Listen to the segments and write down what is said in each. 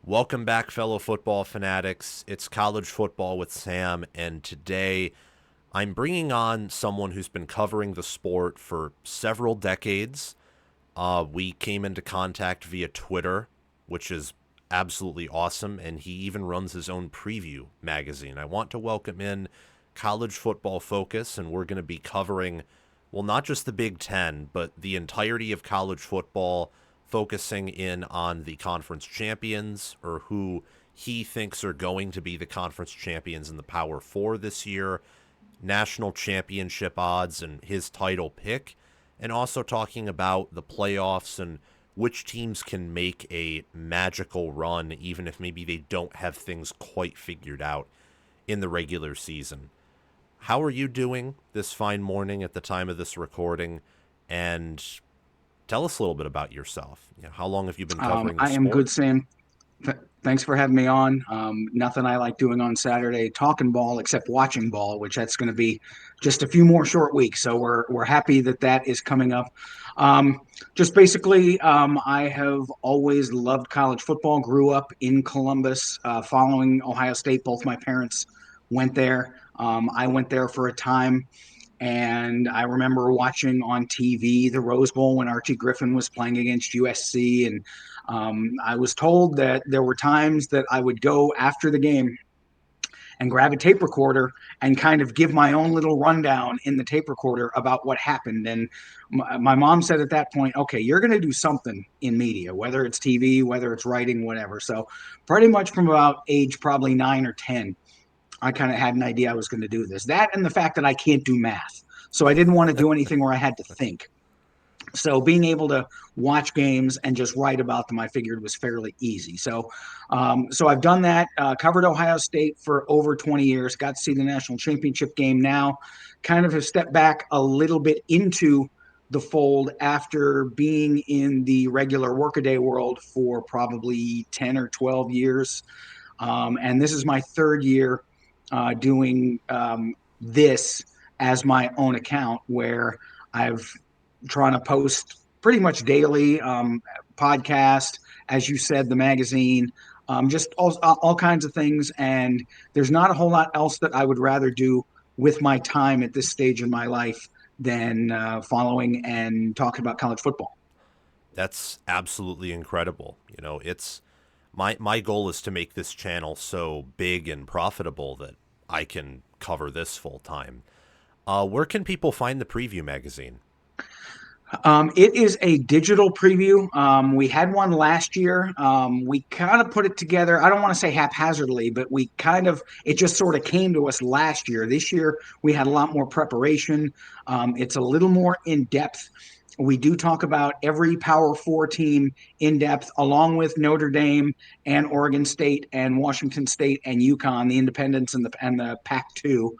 Welcome back, fellow football fanatics. It's College Football with Sam, and today I'm bringing on someone who's been covering the sport for several decades. We came into contact via Twitter, which is absolutely awesome, and he even runs his own preview magazine. I want to welcome in College Football Focus, and we're going to be covering, well, not just the Big Ten, but the entirety of college football, focusing in on the conference champions or who he thinks are going to be the conference champions in the Power Four this year, national championship odds and his title pick, and also talking about the playoffs and which teams can make a magical run, even if maybe they don't have things quite figured out in the regular season. How are you doing this fine morning at the time of this recording? And tell us a little bit about yourself. How long have you been covering the I am sport? good, Sam. Thanks for having me on. Nothing I like doing on Saturday, talking ball, except watching ball, which that's going to be just a few more short weeks. So we're happy that that is coming up. Um, just basically, I have always loved college football. Grew up in Columbus, following Ohio State. Both my parents went there. I went there for a time. And I remember watching on TV the Rose Bowl when Archie Griffin was playing against USC. And I was told that there were times that I would go after the game and grab a tape recorder and kind of give my own little rundown in the tape recorder about what happened. And my mom said at that point, okay, you're going to do something in media, whether it's TV, whether it's writing, whatever. So pretty much from about age probably 9 or 10, I kind of had an idea I was going to do this. That and the fact that I can't do math. So I didn't want to do anything where I had to think. So being able to watch games and just write about them, I figured was fairly easy. So I've done that. Covered Ohio State for over 20 years. Got to see the national championship game now. Kind of have stepped back a little bit into the fold after being in the regular workaday world for probably 10 or 12 years. And this is my third year doing this as my own account where I've trying to post pretty much daily, podcast, as you said, the magazine, just all kinds of things. And there's not a whole lot else that I would rather do with my time at this stage in my life than following and talking about college football. That's absolutely incredible. It's my goal is to make this channel so big and profitable that I can cover this full time. Where can people find the preview magazine? It is a digital preview. We had one last year. We kind of put it together. I don't want to say haphazardly, but it just sort of came to us last year. This year, we had a lot more preparation. It's a little more in depth. We do talk about every Power Four team in depth, along with Notre Dame and Oregon State and Washington State and UConn, the independents and the Pac-2.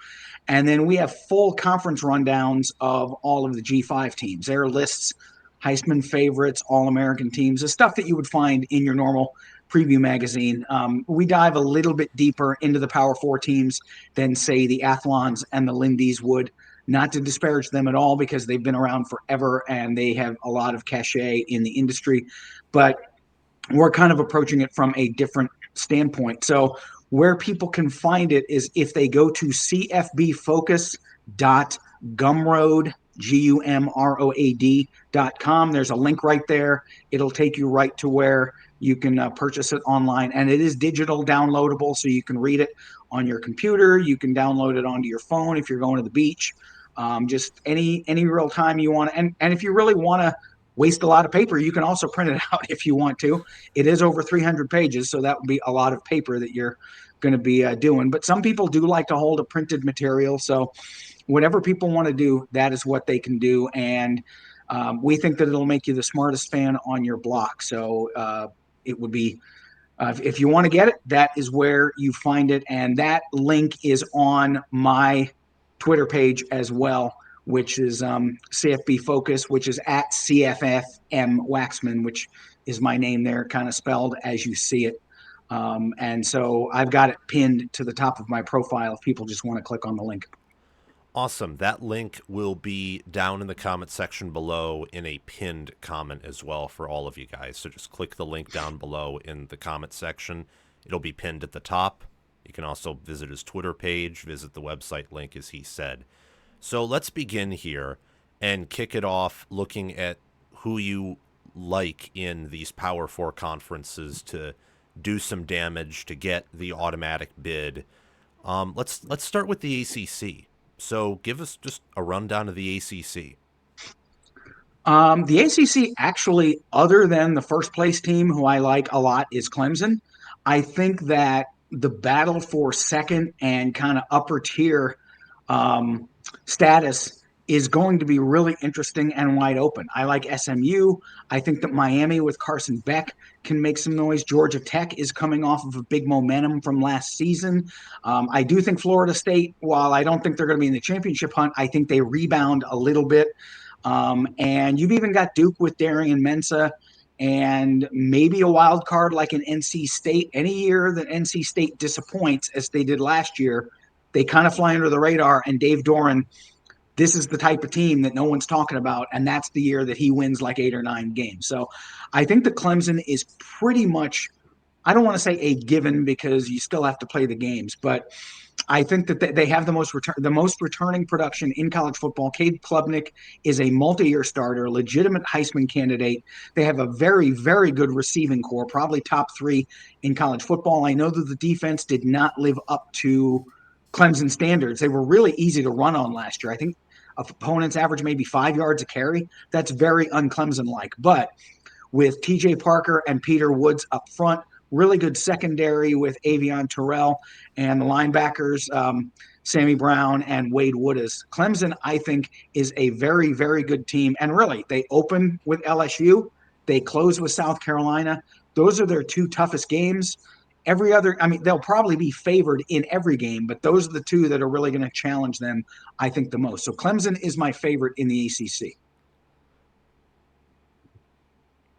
And then we have full conference rundowns of all of the G5 teams. Their lists, Heisman favorites, All American teams, the stuff that you would find in your normal preview magazine. We dive a little bit deeper into the Power Four teams than, say, the Athlons and the Lindys would. Not to disparage them at all because they've been around forever and they have a lot of cachet in the industry. But we're kind of approaching it from a different standpoint. So where people can find it is if they go to cfbfocus.gumroad, gumroad.com. There's a link right there. It'll take you right to where you can purchase it online. And it is digital downloadable, so you can read it on your computer. You can download it onto your phone if you're going to the beach. Just any real time you want. And if you really want to waste a lot of paper, you can also print it out if you want to. It is over 300 pages, so that would be a lot of paper that you're going to be doing. But some people do like to hold a printed material, so whatever people want to do, that is what they can do. And we think that it'll make you the smartest fan on your block. So it would be if you want to get it, that is where you find it. And that link is on my Twitter page as well, which is CFB Focus, which is at CFFM Waxman, which is my name there, kind of spelled as you see it. And so I've got it pinned to the top of my profile if people just want to click on the link. Awesome. That link will be down in the comment section below in a pinned comment as well for all of you guys. So just click the link down below in the comment section. It'll be pinned at the top. You can also visit his Twitter page, visit the website link, as he said. So let's begin here and kick it off looking at who you like in these Power Four conferences to do some damage to get the automatic bid. Let's start with the ACC. So give us just a rundown of the ACC. The ACC actually, other than the first place team, who I like a lot, is Clemson. I think that the battle for second and kind of upper tier um, status is going to be really interesting and wide open. I like SMU. I think that Miami with Carson Beck can make some noise. Georgia Tech is coming off of a big momentum from last season. I do think Florida State, while I don't think they're going to be in the championship hunt, I think they rebound a little bit. And you've even got Duke with Darian Mensah and maybe a wild card like an NC State. Any year that NC State disappoints, as they did last year, they kind of fly under the radar. And Dave Doran, this is the type of team that no one's talking about. And that's the year that he wins like 8 or 9 games. So I think that Clemson is pretty much, I don't want to say a given because you still have to play the games, but I think that they have the most returning production in college football. Cade Klubnik is a multi-year starter, legitimate Heisman candidate. They have a very, very good receiving core, probably top three in college football. I know that the defense did not live up to Clemson standards. They were really easy to run on last year. I think opponents average maybe 5 yards a carry. That's very un-Clemson like. But with TJ Parker and Peter Woods up front, really good secondary with Avion Terrell and the linebackers, Sammy Brown and Wade Woodis. Clemson, I think, is a very, very good team. And really, they open with LSU, they close with South Carolina. Those are their two toughest games. Every other, I mean, they'll probably be favored in every game, but those are the two that are really going to challenge them, I think, the most. So Clemson is my favorite in the ACC.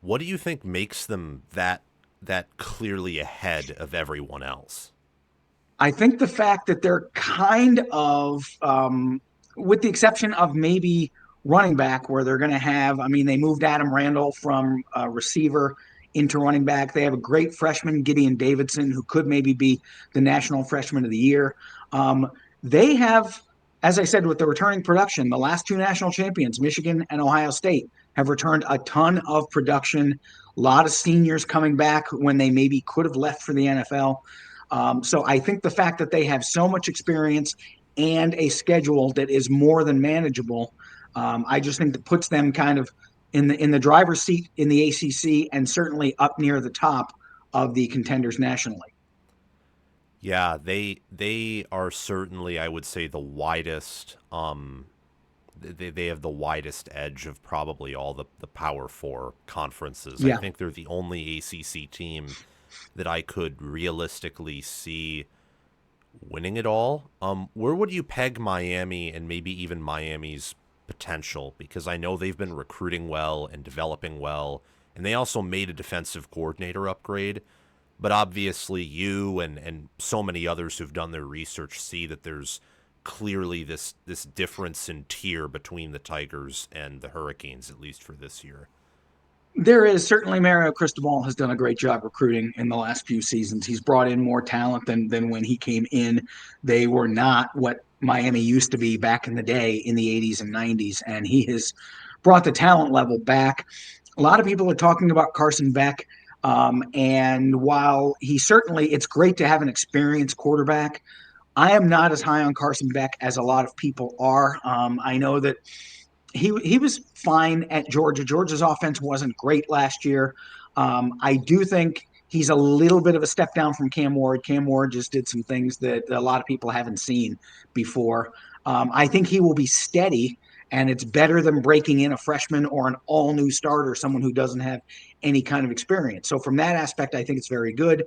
What do you think makes them that clearly ahead of everyone else? I think the fact that they're kind of, with the exception of maybe running back, where they're going to have, I mean, they moved Adam Randall from receiver into running back. They have a great freshman, Gideon Davidson, who could maybe be the national freshman of the year. Um, they have, as I said, with the returning production, the last two national champions, Michigan and Ohio State, have returned a ton of production. A lot of seniors coming back when they maybe could have left for the NFL. So I think the fact that they have so much experience and a schedule that is more than manageable, I just think that puts them kind of in the driver's seat in the ACC and certainly up near the top of the contenders nationally. Yeah, they are certainly, I would say, the widest. They have the widest edge of probably all the Power Four conferences. I Yeah. think they're the only ACC team that I could realistically see winning it all. Where would you peg Miami and maybe even Miami's potential? Because I know they've been recruiting well and developing well, and they also made a defensive coordinator upgrade. But obviously, you and so many others who've done their research see that there's clearly this difference in tier between the Tigers and the Hurricanes, at least for this year. There is certainly Mario Cristobal has done a great job recruiting in the last few seasons. He's brought in more talent than when he came in. They were not what Miami used to be back in the day in the 80s and 90s, and he has brought the talent level back. A lot of people are talking about Carson Beck. And while he certainly, it's great to have an experienced quarterback, I am not as high on Carson Beck as a lot of people are. I know that he was fine at Georgia. Georgia's offense wasn't great last year. I do think he's a little bit of a step down from Cam Ward. Cam Ward just did some things that a lot of people haven't seen before. I think he will be steady, and it's better than breaking in a freshman or an all new starter, someone who doesn't have any kind of experience. So from that aspect, I think it's very good.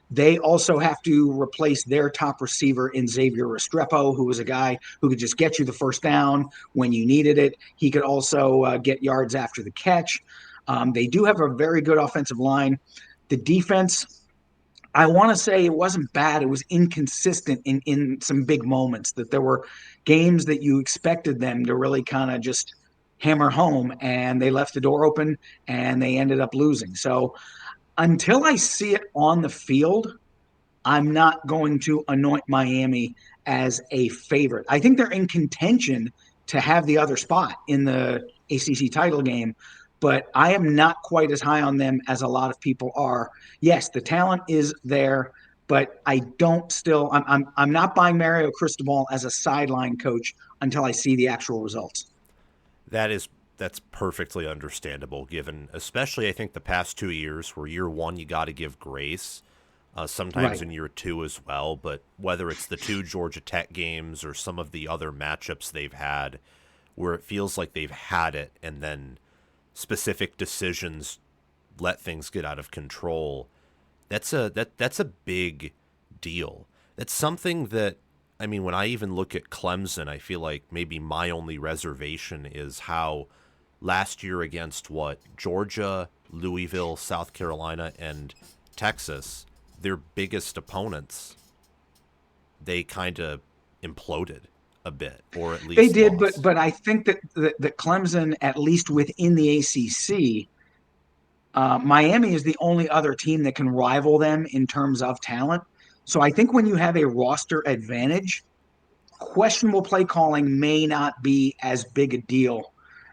They also have to replace their top receiver in Xavier Restrepo, who was a guy who could just get you the first down when you needed it. He could also get yards after the catch. They do have a very good offensive line. The defense, I want to say it wasn't bad. It was inconsistent in some big moments. That there were games that you expected them to really kind of just hammer home, and they left the door open, and they ended up losing. So until I see it on the field, I'm not going to anoint Miami as a favorite. I think they're in contention to have the other spot in the ACC title game, but I am not quite as high on them as a lot of people are. Yes, the talent is there, but I don't still. I'm not buying Mario Cristobal as a sideline coach until I see the actual results. That is that's perfectly understandable given especially I think the past 2 years where year one you got to give grace. Sometimes Right. in year two as well, but whether it's the two Georgia Tech games or some of the other matchups they've had where it feels like they've had it and then specific decisions let things get out of control. That's a big deal. That's something that I mean when I even look at Clemson, I feel like maybe my only reservation is how last year against what Georgia, Louisville, South Carolina, and Texas, their biggest opponents, they kind of imploded a bit, or at They least did, lost. but I think that Clemson, at least within the ACC, Miami is the only other team that can rival them in terms of talent. So I think when you have a roster advantage, questionable play calling may not be as big a deal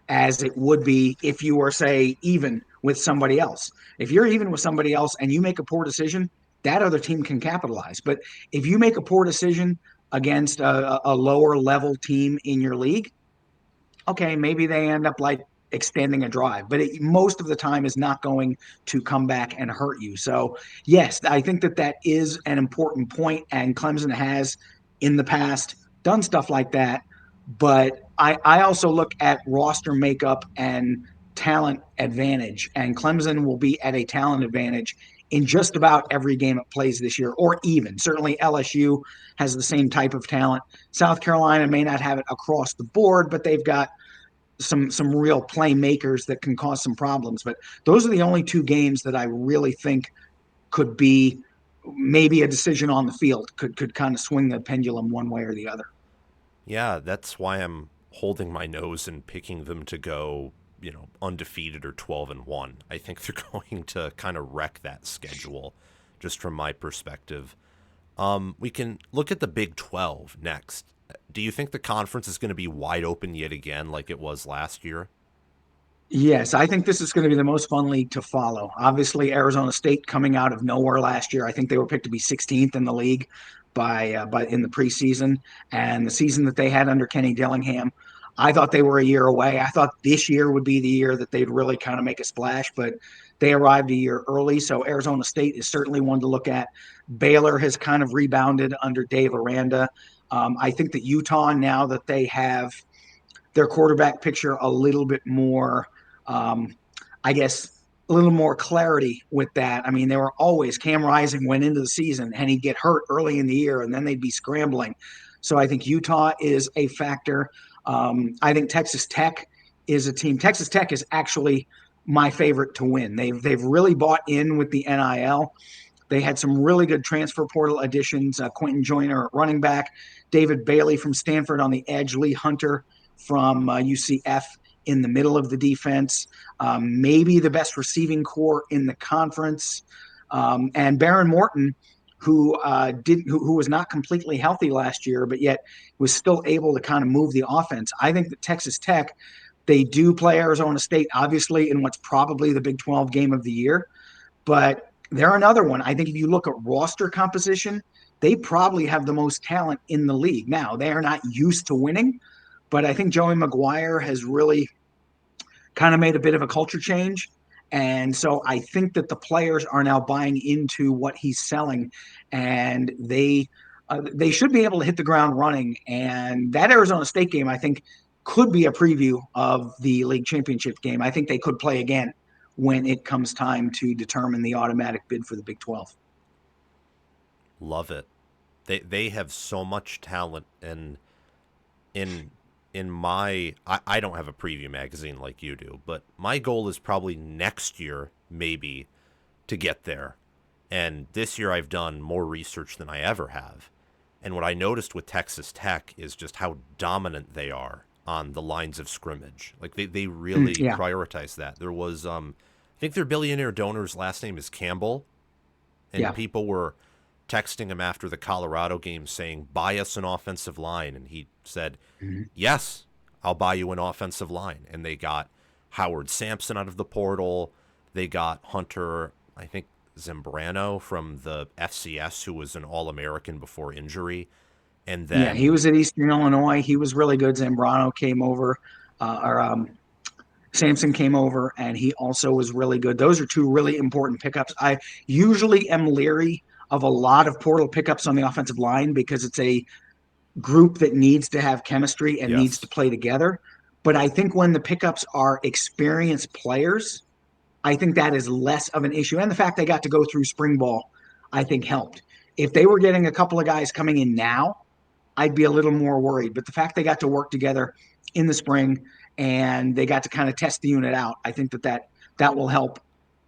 as it would be if you were, say, even with somebody else. If you're even with somebody else and you make a poor decision, that other team can capitalize. But if you make a poor decision against a lower level team in your league, okay, maybe they end up like extending a drive, but most of the time is not going to come back and hurt you. So, yes, I think that is an important point, and Clemson has in the past done stuff like that. But I also look at roster makeup and talent advantage, and Clemson will be at a talent advantage in just about every game it plays this year, or even. Certainly, LSU has the same type of talent. South Carolina may not have it across the board, but they've got some real playmakers that can cause some problems. But those are the only two games that I really think could be maybe a decision on the field could kind of swing the pendulum one way or the other. Yeah, that's why I'm holding my nose and picking them to go, undefeated or 12-1. I think they're going to kind of wreck that schedule, just from my perspective. We can look at the Big 12 next. Do you think the conference is going to be wide open yet again, like it was last year? Yes, I think this is going to be the most fun league to follow. Obviously, Arizona State coming out of nowhere last year. I think they were picked to be 16th in the league by in the preseason, and the season that they had under Kenny Dillingham. I thought they were a year away. I thought this year would be the year that they'd really kind of make a splash, but they arrived a year early. So Arizona State is certainly one to look at. Baylor has kind of rebounded under Dave Aranda. I think that Utah, now that they have their quarterback picture a little bit more, um, I guess, a little more clarity with that. I mean, they were always Cam Rising went into the season and he'd get hurt early in the year and then they'd be scrambling. So I think Utah is a factor. I think Texas Tech is a team. Texas Tech is actually my favorite to win. They've really bought in with the NIL. They had some really good transfer portal additions. Quentin Joyner at running back, David Bailey from Stanford on the edge, Lee Hunter from UCF in the middle of the defense. Maybe the best receiving core in the conference, and Baron Morton, who was not completely healthy last year, but yet was still able to kind of move the offense. I think that Texas Tech, they do play Arizona State, obviously, in what's probably the Big 12 game of the year. But they're another one. I think if you look at roster composition, they probably have the most talent in the league. Now, they are not used to winning, but I think Joey McGuire has really kind of made a bit of a culture change. And so I think that the players are now buying into what he's selling, and they should be able to hit the ground running. And that Arizona State game, I think, could be a preview of the league championship game. I think they could play again when it comes time to determine the automatic bid for the Big 12. Love it. They have so much talent, and in I don't have a preview magazine like you do, but my goal is probably next year maybe to get there And this year I've done more research than I ever have. And what I noticed with Texas Tech is just how dominant they are on the lines of scrimmage. Like they really Yeah, prioritize that. There was I think their billionaire donor's last name is Campbell, and yeah. people were texting him after the Colorado game saying, "Buy us an offensive line." And he said, Mhm. "Yes, I'll buy you an offensive line." And they got Howard Sampson out of the portal. They got Hunter, I think, Zambrano from the FCS, who was an All American before injury. And Yeah, he then, was at Eastern Illinois. He was really good. Zambrano came over, or Sampson came over, and he also was really good. Those are two really important pickups. I usually am leery of a lot of portal pickups on the offensive line because it's a group that needs to have chemistry and needs to yes, play together. But I think when the pickups are experienced players, I think that is less of an issue. And the fact they got to go through spring ball, I think helped. If they were getting a couple of guys coming in now, I'd be a little more worried. But the fact they got to work together in the spring and they got to kind of test the unit out, I think that will help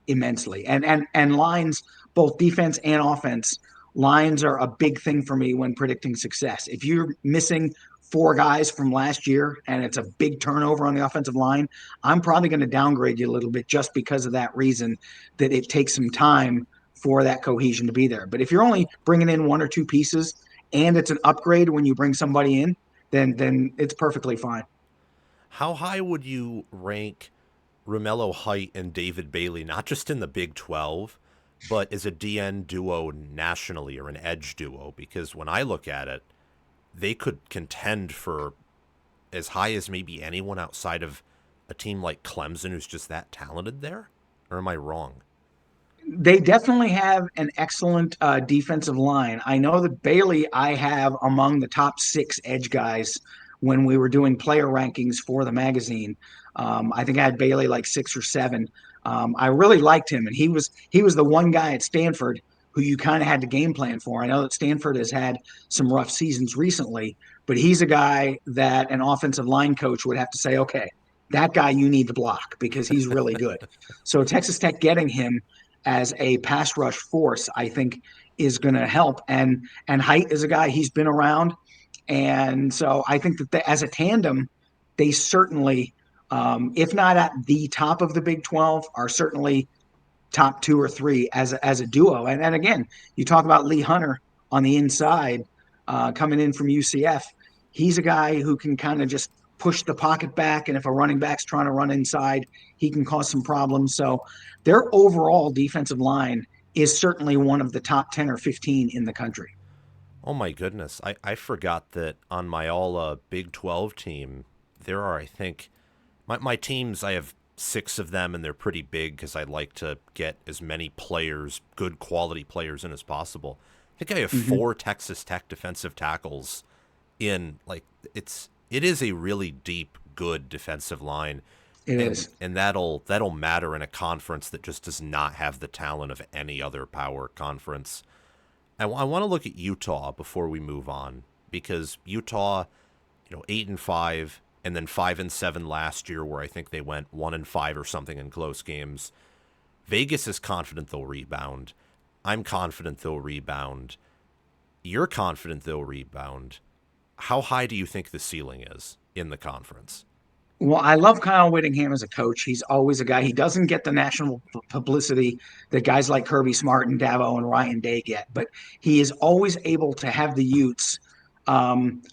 immensely. And lines, both defense and offense, lines are a big thing for me when predicting success. If you're missing four guys from last year and it's a big turnover on the offensive line, I'm probably going to downgrade you a little bit just because of that reason that it takes some time for that cohesion to be there. But if you're only bringing in one or two pieces and it's an upgrade when you bring somebody in, then it's perfectly fine. how high would you rank Romello Height and David Bailey, not just in the Big 12, but as a DN duo nationally or an edge duo? Because when I look at it, they could contend for as high as maybe anyone outside of a team like Clemson, who's just that talented there? Or am I wrong? They definitely have an excellent defensive line. I know that Bailey, I have among the top six edge guys when we were doing player rankings for the magazine. I think I had Bailey like six or seven. I really liked him, and he was the one guy at Stanford who you kind of had to game plan for. I know that Stanford has had some rough seasons recently, but he's a guy that an offensive line coach would have to say, okay, that guy you need to block because he's really good. So Texas Tech getting him as a pass rush force, I think is going to help. And Height is a guy, he's been around, and so I think that as a tandem, they certainly, if not at the top of the Big 12, are certainly top two or three as a duo. And again, you talk about Lee Hunter on the inside coming in from UCF. He's a guy who can kind of just push the pocket back, and if a running back's trying to run inside, he can cause some problems. So their overall defensive line is certainly one of the top 10 or 15 in the country. Oh my goodness. I forgot that on my all Big 12 team, there are, I think, my teams, I have six of them, and they're pretty big because I like to get as many players, good quality players, in as possible. I think I have Mm-hmm. four Texas Tech defensive tackles in. Like, it is a really deep, good defensive line, It and is. that'll matter in a conference that just does not have the talent of any other power conference. I want to look at Utah before we move on, because Utah, 8-5, and then 5-7 last year, where I think they went 1-5 or something in close games. Vegas is confident they'll rebound. I'm confident they'll rebound. You're confident they'll rebound. How high do you think the ceiling is in the conference? Well, I love Kyle Whittingham as a coach. He's always a guy. He doesn't get the national publicity that guys like Kirby Smart and Davo and Ryan Day get, but he is always able to have the Utes.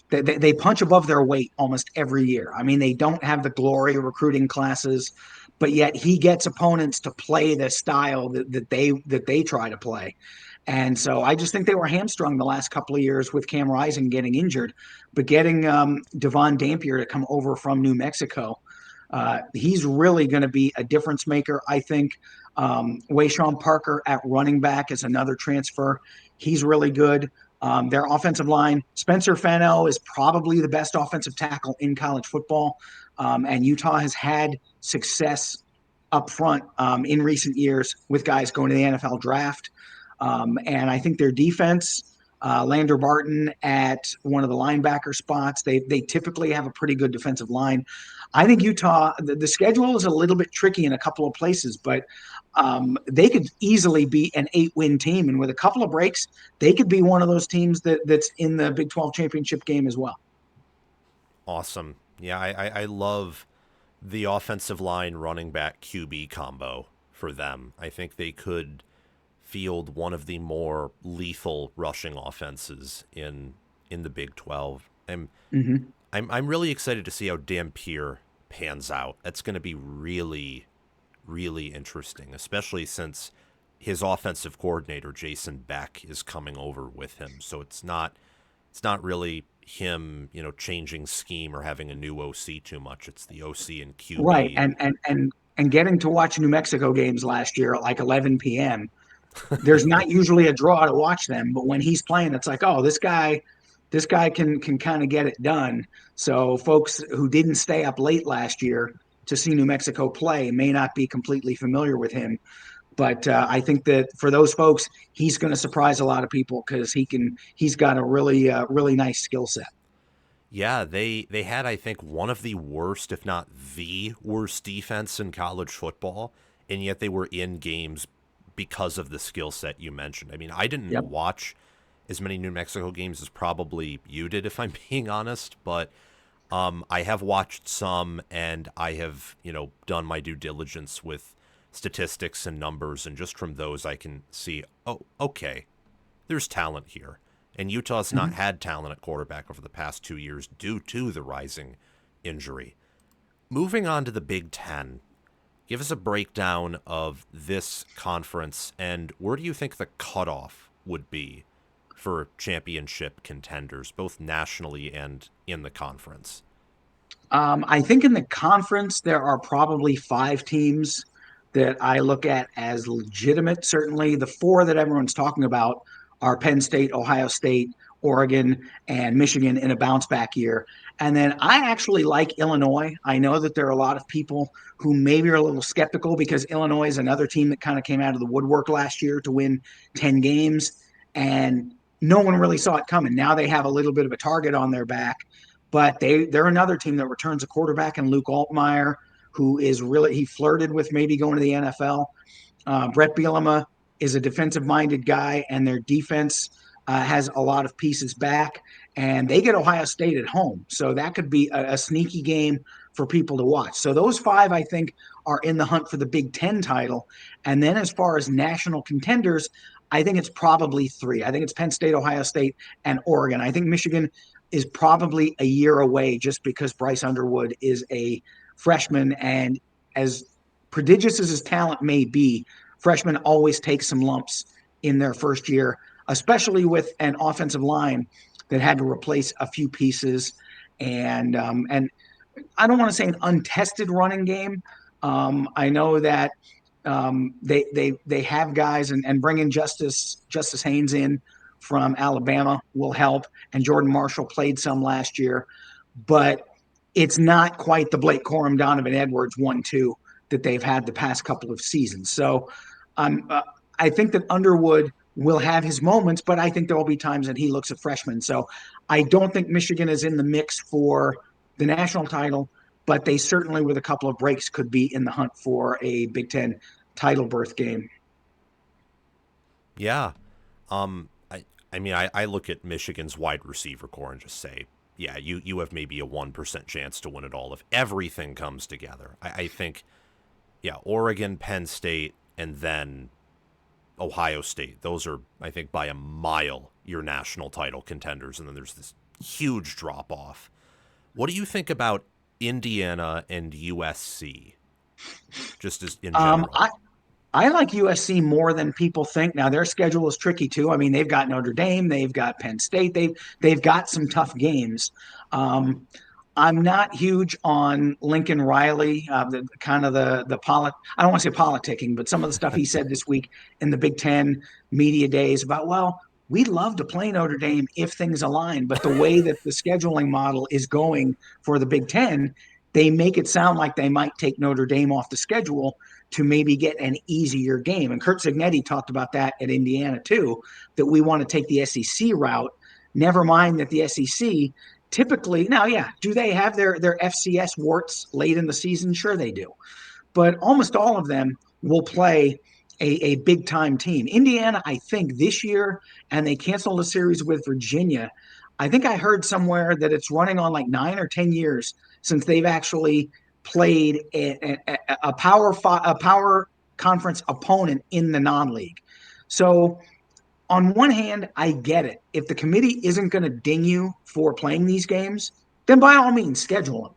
They punch above their weight almost every year. I mean, they don't have the glory recruiting classes, but yet he gets opponents to play the style that they try to play. And so I just think they were hamstrung the last couple of years with Cam Rising getting injured, but getting Devon Dampier to come over from New Mexico, he's really going to be a difference maker, I think. Wayshawn Parker at running back is another transfer. He's really good. Their offensive line, Spencer Fano is probably the best offensive tackle in college football. And Utah has had success up front in recent years with guys going to the NFL draft. And I think their defense, Lander Barton at one of the linebacker spots, they typically have a pretty good defensive line. I think Utah, the schedule is a little bit tricky in a couple of places, but they could easily be an 8-win team, and with a couple of breaks, they could be one of those teams that's in the Big 12 championship game as well. Awesome. Yeah, I love the offensive line running back QB combo for them. I think they could field one of the more lethal rushing offenses in the Big 12. Mm-hmm. I'm really excited to see how Dampier pans out. That's going to be really really interesting, especially since his offensive coordinator Jason Beck is coming over with him. So it's not really him, changing scheme or having a new OC too much. It's the OC and Right, QB. and getting to watch New Mexico games last year at like 11 p.m. There's not usually a draw to watch them, but when he's playing, it's like, oh, this guy can kind of get it done. So folks who didn't stay up late last year to see New Mexico play may not be completely familiar with him. But I think that for those folks, he's going to surprise a lot of people because he's got a really nice skill set. Yeah, they had, I think, one of the worst, if not the worst defense in college football, and yet they were in games because of the skill set you mentioned. I mean, I didn't Yep. watch as many New Mexico games as probably you did, if I'm being honest, but I have watched some, and I have, done my due diligence with statistics and numbers, and just from those, I can see, oh, okay, there's talent here. And Utah's not Mhm. had talent at quarterback over the past 2 years due to the rising injury. Moving on to the Big Ten, give us a breakdown of this conference, and where do you think the cutoff would be for championship contenders, both nationally and in the conference? I think in the conference, there are probably 5 teams that I look at as legitimate. Certainly, the four that everyone's talking about are Penn State, Ohio State, Oregon, and Michigan in a bounce back year. And then I actually like Illinois. I know that there are a lot of people who maybe are a little skeptical because Illinois is another team that kind of came out of the woodwork last year to win 10 games. And no one really saw it coming. Now they have a little bit of a target on their back, but they're another team that returns a quarterback in Luke Altmaier, who is really he flirted with maybe going to the NFL. Brett Bielema is a defensive minded guy, and their defense has a lot of pieces back. And they get Ohio State at home, so that could be a sneaky game for people to watch. So those 5, I think, are in the hunt for the Big Ten title. And then as far as national contenders, I think it's probably 3. I think it's Penn State, Ohio State, and Oregon. I think Michigan is probably a year away just because Bryce Underwood is a freshman. And as prodigious as his talent may be, freshmen always take some lumps in their first year, especially with an offensive line that had to replace a few pieces. And I don't want to say an untested running game. I know that they have guys, and bringing Justice Haynes in from Alabama will help, and Jordan Marshall played some last year, but it's not quite the Blake Corum, Donovan Edwards 1-2 that they've had the past couple of seasons. So I think that Underwood will have his moments, but I think there will be times that he looks at freshmen. So I don't think Michigan is in the mix for the national title, but they certainly, with a couple of breaks, could be in the hunt for a Big Ten title berth game. Yeah. I look at Michigan's wide receiver core and just say, yeah, you have maybe a 1% chance to win it all if everything comes together. I think, yeah, Oregon, Penn State, and then Ohio State. Those are, I think, by a mile your national title contenders. And then there's this huge drop off. What do you think about Indiana and USC, just as in Um, general? I, I like USC more than people think. Now their schedule is tricky too. I mean, they've got Notre Dame, they've got Penn State, they've got some tough games. Um, I'm not huge on Lincoln Riley, the kind of the I don't want to say politicking, but some of the stuff he said this week in the Big Ten media days about, well, we'd love to play Notre Dame if things align, but the way that the scheduling model is going for the Big Ten, they make it sound like they might take Notre Dame off the schedule to maybe get an easier game. And Kurt Cignetti talked about that at Indiana too, that we want to take the SEC route. Never mind that the SEC typically, now, yeah, do they have their FCS warts late in the season? Sure, they do. But almost all of them will play a big time team. Indiana, I think this year, and they canceled a series with Virginia. I think I heard somewhere that it's running on like 9 or 10 years since they've actually played a power conference opponent in the non-league. So on one hand, I get it. If the committee isn't going to ding you for playing these games, then by all means schedule them.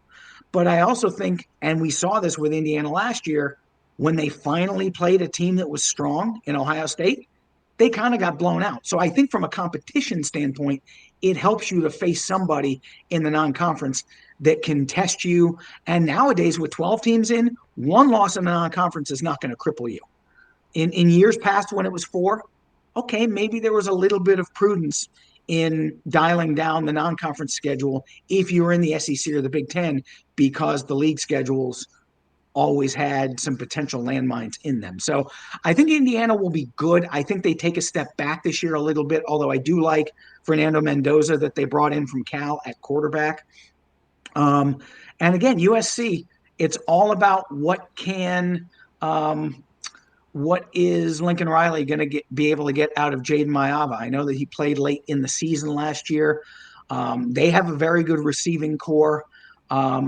But I also think, and we saw this with Indiana last year, when they finally played a team that was strong in Ohio State, they kind of got blown out. So I think from a competition standpoint, it helps you to face somebody in the non-conference that can test you. And nowadays, with 12 teams in, one loss in the non-conference is not going to cripple you. In years past when it was four, okay, maybe there was a little bit of prudence in dialing down the non-conference schedule if you were in the SEC or the Big Ten, because the league schedules always had some potential landmines in them. So I think Indiana will be good. I think they take a step back this year a little bit, although I do like Fernando Mendoza that they brought in from Cal at quarterback. Um, and again, USC, it's all about what is Lincoln Riley going to be able to get out of Jaden Mayava? I know that he played late in the season last year. They have a very good receiving core.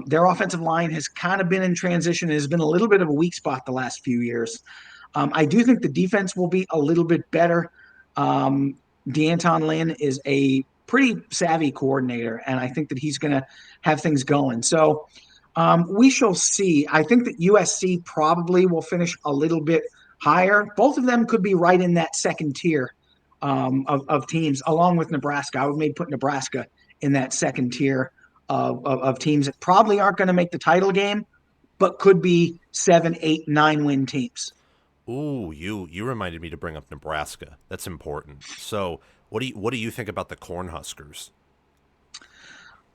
Their offensive line has kind of been in transition. It has been a little bit of a weak spot the last few years. I do think the defense will be a little bit better. D'Anton Lynn is a pretty savvy coordinator, and I think that he's going to have things going. So we shall see. I think that USC probably will finish a little bit higher. Both of them could be right in that second tier of teams, along with Nebraska. I would maybe put Nebraska in that second tier of teams that probably aren't going to make the title game, but could be 7, 8, 9 win teams. Ooh, you reminded me to bring up Nebraska. That's important. So, what do you think about the Cornhuskers?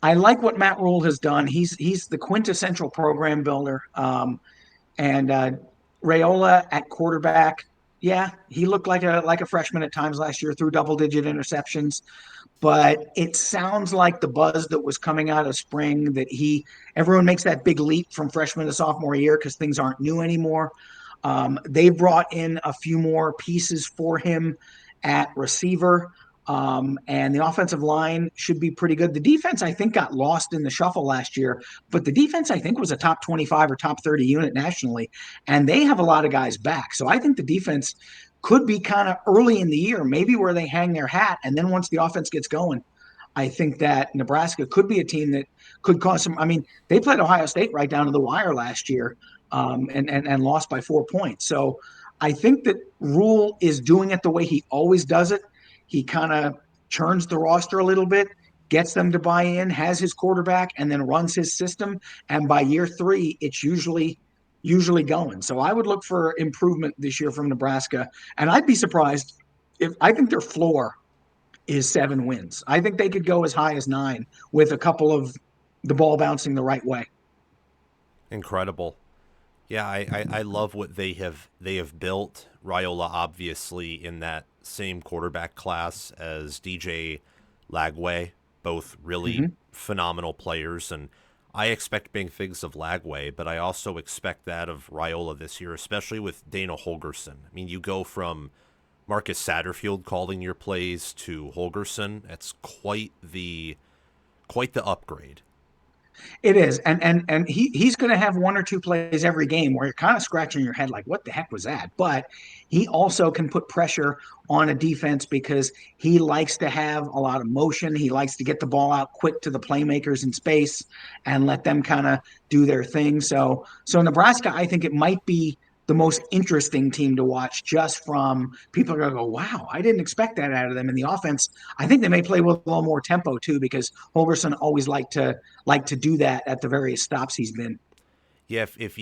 I like what Matt Rule has done. He's the quintessential program builder. And Rayola at quarterback, yeah, he looked like a freshman at times last year, threw double digit interceptions. But it sounds like the buzz that was coming out of spring that everyone makes that big leap from freshman to sophomore year because things aren't new anymore. They brought in a few more pieces for him at receiver. And the offensive line should be pretty good. The defense, I think, got lost in the shuffle last year, but the defense, I think, was a top 25 or top 30 unit nationally, and they have a lot of guys back. So I think the defense could be kind of early in the year, maybe where they hang their hat. And then once the offense gets going, I think that Nebraska could be a team that could cause some. I mean, they played Ohio State right down to the wire last year, and lost by 4 points. So I think that Rule is doing it the way he always does it. He kind of churns the roster a little bit, gets them to buy in, has his quarterback, and then runs his system. And by year three, it's usually going. So I would look for improvement this year from Nebraska, and I'd be surprised if I think their floor is 7 wins. I think they could go as high as 9 with a couple of the ball bouncing the right way. Incredible. Yeah, I love what they have built. Raiola obviously in that same quarterback class as DJ Lagway, both really Mm-hmm. phenomenal players, and I expect big things of Lagway, but I also expect that of Raiola this year, especially with Dana Holgerson. I mean, you go from Marcus Satterfield calling your plays to Holgerson. That's quite the upgrade. It is, and he's going to have 1 or 2 plays every game where you're kind of scratching your head like, what the heck was that? But he also can put pressure on a defense because he likes to have a lot of motion. He likes to get the ball out quick to the playmakers in space and let them kind of do their thing. So Nebraska, I think it might be the most interesting team to watch just from people are going to go, wow, I didn't expect that out of them in the offense. I think they may play with a little more tempo too because Holgerson always liked to do that at the various stops he's been. Yeah, if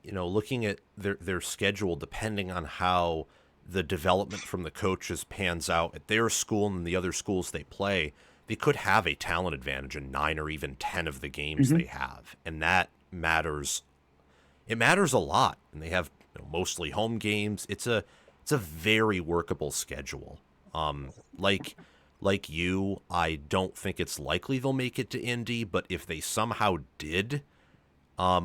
looking at their schedule, depending on how the development from the coaches pans out at their school and the other schools they play, they could have a talent advantage in 9 or even 10 of the games Mm-hmm. they have, and that matters. It matters a lot, and they have mostly home games. It's a very workable schedule. Like I don't think it's likely they'll make it to Indy, but if they somehow did,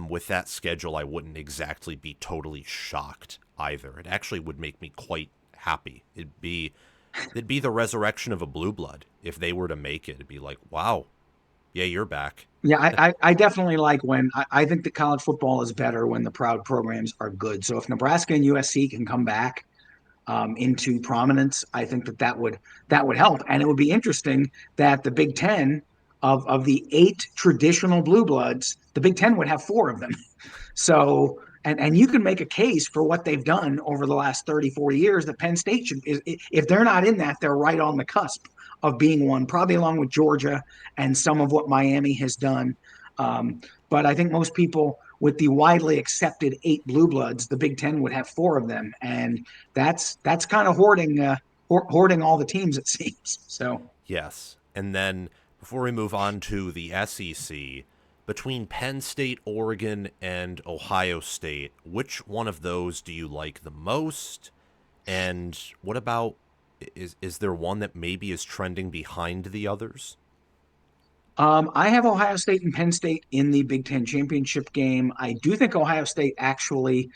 With that schedule, I wouldn't exactly be totally shocked either. It actually would make me quite happy. It'd be the resurrection of a blue blood if they were to make it. It'd be like, wow, yeah, you're back. Yeah, I definitely like when I think that college football is better when the proud programs are good. So if Nebraska and USC can come back into prominence, I think that would help. And it would be interesting that the Big Ten of the 8 traditional blue bloods, the Big Ten would have 4 of them. So, and you can make a case for what they've done over the last 30, 40 years that Penn State should, if they're not in that, they're right on the cusp of being one, probably along with Georgia and some of what Miami has done. Um, but I think most people, with the widely accepted 8 blue bloods, the Big Ten would have 4 of them, and that's kind of hoarding all the teams, it seems. So Yes. And then before we move on to the SEC, between Penn State, Oregon, and Ohio State, which one of those do you like the most? And what about is there one that maybe is trending behind the others? I have Ohio State and Penn State in the Big Ten championship game. I do think Ohio State actually,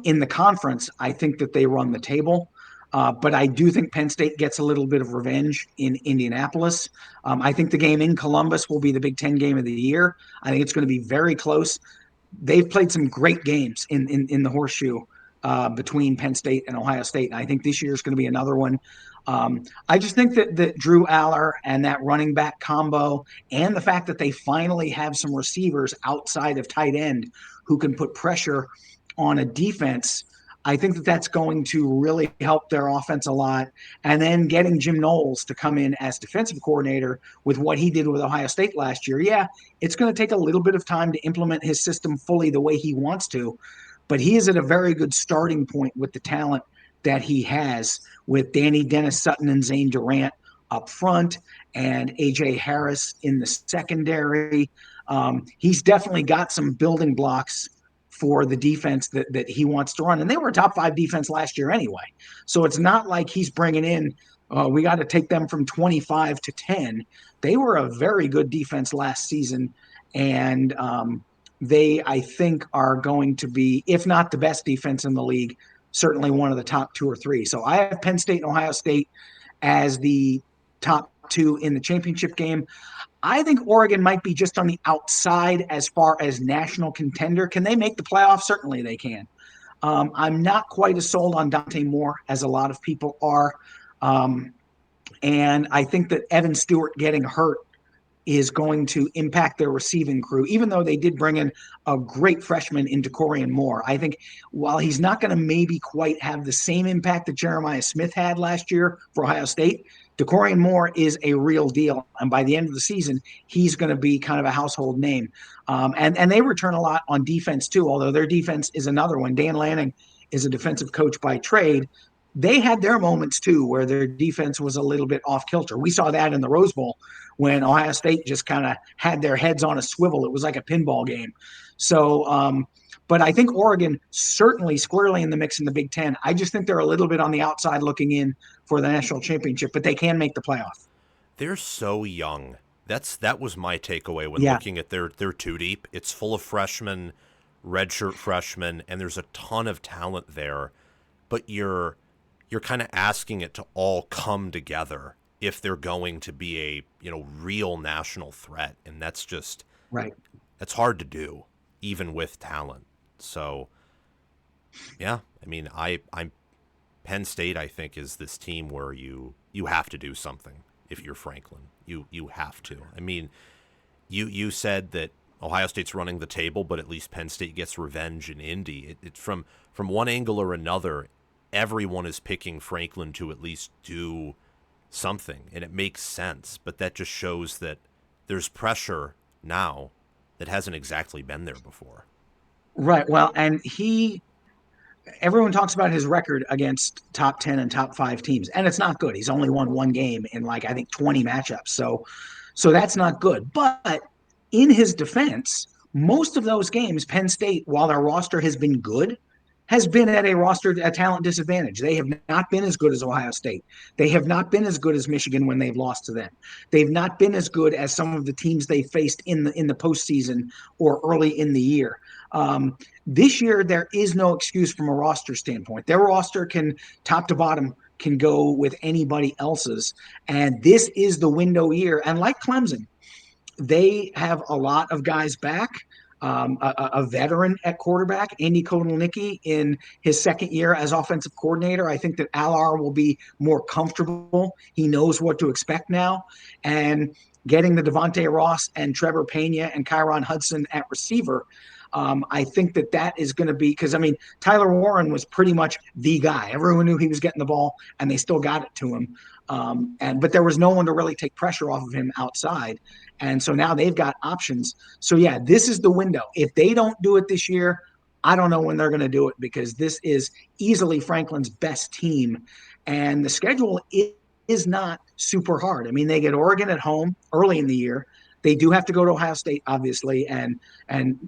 in the conference, I think that they run the table. But I do think Penn State gets a little bit of revenge in Indianapolis. I think the game in Columbus will be the Big Ten game of the year. I think it's going to be very close. They've played some great games in the horseshoe between Penn State and Ohio State. And I think this year is going to be another one. I just think that Drew Aller and that running back combo, and the fact that they finally have some receivers outside of tight end who can put pressure on a defense, I think that that's going to really help their offense a lot. And then getting Jim Knowles to come in as defensive coordinator with what he did with Ohio State last year, yeah, it's going to take a little bit of time to implement his system fully the way he wants to, but he is at a very good starting point with the talent that he has with Danny Dennis Sutton and Zane Durant up front and AJ Harris in the secondary. He's definitely got some building blocks for the defense that he wants to run. And they were a top 5 defense last year anyway. So it's not like he's bringing in, we got to take them from 25 to 10. They were a very good defense last season. And they, I think, are going to be, if not the best defense in the league, certainly one of the top 2 or 3. So I have Penn State and Ohio State as the top 2 in the championship game. I think Oregon might be just on the outside as far as national contender. Can they make the playoffs? Certainly they can. I'm not quite as sold on Dante Moore as a lot of people are. And I think that Evan Stewart getting hurt is going to impact their receiving crew, even though they did bring in a great freshman into Brycen Moore. I think while he's not going to maybe quite have the same impact that Jeremiah Smith had last year for Ohio State, Brycen Moore is a real deal. And by the end of the season, he's going to be kind of a household name. And they return a lot on defense too, although their defense is another one. Dan Lanning is a defensive coach by trade. They had their moments too where their defense was a little bit off kilter. We saw that in the Rose Bowl when Ohio State just kind of had their heads on a swivel. It was like a pinball game. So, but I think Oregon certainly squarely in the mix in the Big Ten. I just think they're a little bit on the outside looking in for the national championship, but they can make the playoff. They're so young. That was my takeaway when Yeah, looking at their two deep. It's full of freshmen, redshirt freshmen, and there's a ton of talent there. But you're kind of asking it to all come together if they're going to be a real national threat, and right. that's hard to do even with talent. So yeah, I mean, I'm Penn State. I think is this team where you have to do something if you're Franklin. You have to. I mean, you said that Ohio State's running the table, but at least Penn State gets revenge in Indy. It's from one angle or another. Everyone is picking Franklin to at least do something, and it makes sense. But that just shows that there's pressure now that hasn't exactly been there before. Right. Well, and everyone talks about his record against top 10 and top 5 teams, and it's not good. He's only won one game in like I think 20 matchups. So that's not good. But in his defense, most of those games Penn State, while their roster has been good, has been at a talent disadvantage. They have not been as good as Ohio State. They have not been as good as Michigan when they've lost to them. They've not been as good as some of the teams they faced in the postseason or early in the year. This year, there is no excuse from a roster standpoint. Their roster can, top to bottom, can go with anybody else's. And this is the window year. And like Clemson, they have a lot of guys back. A veteran at quarterback, Andy Kotelnicki, in his second year as offensive coordinator. I think that Alar will be more comfortable. He knows what to expect now. And getting the Devontae Ross and Trevor Pena and Kyron Hudson at receiver, I think that is going to be, because I mean, Tyler Warren was pretty much the guy. Everyone knew he was getting the ball, and they still got it to him. But there was no one to really take pressure off of him outside. And so now they've got options. So yeah, this is the window. If they don't do it this year, I don't know when they're going to do it, because this is easily Franklin's best team. And the schedule is not super hard. I mean, they get Oregon at home early in the year. They do have to go to Ohio State, obviously, and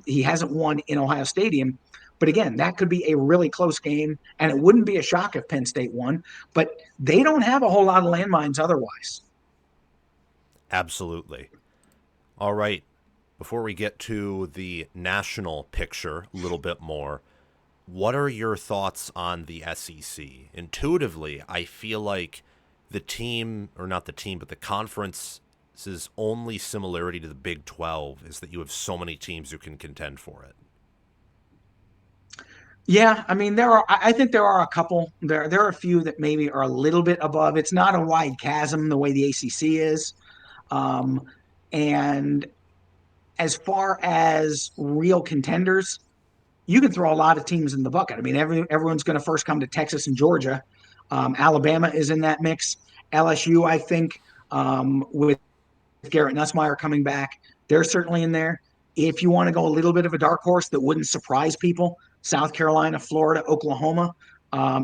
he hasn't won in Ohio Stadium. But again, that could be a really close game, and it wouldn't be a shock if Penn State won. But they don't have a whole lot of landmines otherwise. Absolutely. All right. Before we get to the national picture a little bit more, what are your thoughts on the SEC? Intuitively, I feel like the team, or not the team, but the conference's only similarity to the Big 12 is that you have so many teams who can contend for it. Yeah, I mean I think there are a couple. There are a few that maybe are a little bit above. It's not a wide chasm the way the ACC is. Um, and as far as real contenders, you can throw a lot of teams in the bucket. I mean, everyone's going to first come to Texas and Georgia. Alabama is in that mix. LSU, I think, with Garrett Nussmeier coming back, they're certainly in there. If you want to go a little bit of a dark horse that wouldn't surprise people, South Carolina, Florida, Oklahoma.